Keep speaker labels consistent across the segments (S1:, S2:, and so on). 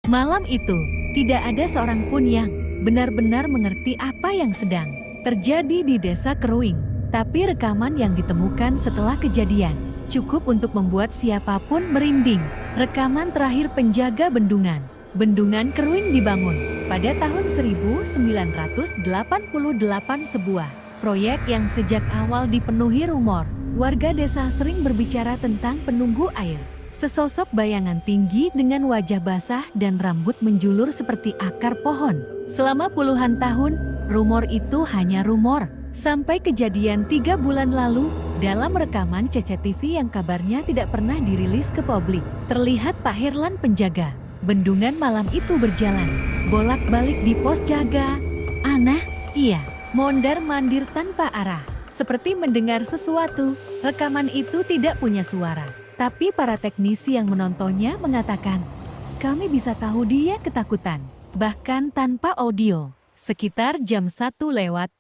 S1: Malam itu, tidak ada seorang pun yang benar-benar mengerti apa yang sedang terjadi di desa Keruing. Tapi rekaman yang ditemukan setelah kejadian cukup untuk membuat siapapun merinding. Rekaman terakhir penjaga bendungan. Bendungan Keruing dibangun pada tahun 1988, sebuah proyek yang sejak awal dipenuhi rumor. Warga desa sering berbicara tentang penunggu air. Sesosok bayangan tinggi dengan wajah basah dan rambut menjulur seperti akar pohon. Selama puluhan tahun, rumor itu hanya rumor. Sampai kejadian 3 bulan lalu, dalam rekaman CCTV yang kabarnya tidak pernah dirilis ke publik, terlihat Pak Herlan penjaga bendungan malam itu berjalan bolak-balik di pos jaga. Aneh, iya, mondar-mandir tanpa arah. Seperti mendengar sesuatu, rekaman itu tidak punya suara. Tapi para teknisi yang menontonnya mengatakan, kami bisa tahu dia ketakutan. Bahkan tanpa audio. Sekitar jam 1:17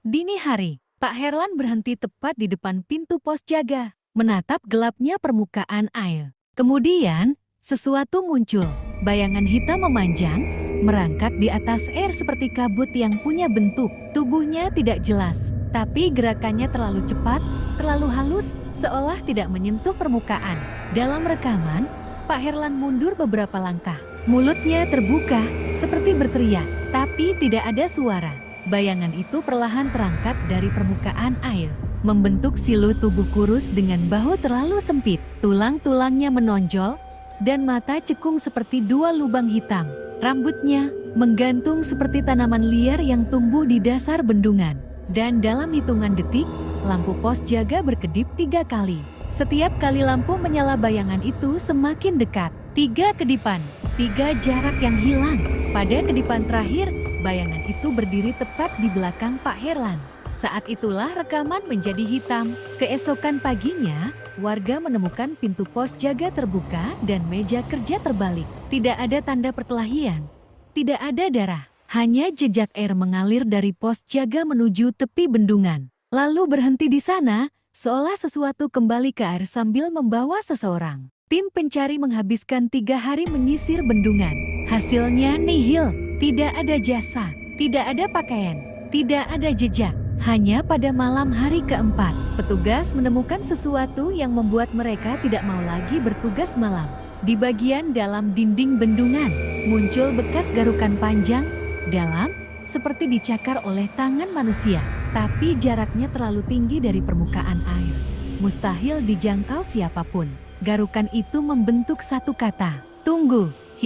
S1: dini hari, Pak Herlan berhenti tepat di depan pintu pos jaga, menatap gelapnya permukaan air. Kemudian, sesuatu muncul. Bayangan hitam memanjang, merangkak di atas air seperti kabut yang punya bentuk. Tubuhnya tidak jelas, tapi gerakannya terlalu cepat, terlalu halus, seolah tidak menyentuh permukaan. Dalam rekaman, Pak Herlan mundur beberapa langkah. Mulutnya terbuka, seperti berteriak, tapi tidak ada suara. Bayangan itu perlahan terangkat dari permukaan air, membentuk siluet tubuh kurus dengan bahu terlalu sempit. Tulang-tulangnya menonjol, dan mata cekung seperti 2 lubang hitam. Rambutnya menggantung seperti tanaman liar yang tumbuh di dasar bendungan. Dan dalam hitungan detik, lampu pos jaga berkedip 3 kali. Setiap kali lampu menyala, bayangan itu semakin dekat. 3 kedipan, 3 jarak yang hilang. Pada kedipan terakhir, bayangan itu berdiri tepat di belakang Pak Herlan. Saat itulah rekaman menjadi hitam. Keesokan paginya, warga menemukan pintu pos jaga terbuka dan meja kerja terbalik. Tidak ada tanda perkelahian, tidak ada darah. Hanya jejak air mengalir dari pos jaga menuju tepi bendungan. Lalu berhenti di sana, seolah sesuatu kembali ke air sambil membawa seseorang. Tim pencari menghabiskan 3 hari menyisir bendungan. Hasilnya nihil, tidak ada jasa, tidak ada pakaian, tidak ada jejak. Hanya pada malam hari keempat, petugas menemukan sesuatu yang membuat mereka tidak mau lagi bertugas malam. Di bagian dalam dinding bendungan, muncul bekas garukan panjang, dalam, seperti dicakar oleh tangan manusia. Tapi jaraknya terlalu tinggi dari permukaan air. Mustahil dijangkau siapapun. Garukan itu membentuk satu kata, tunggu.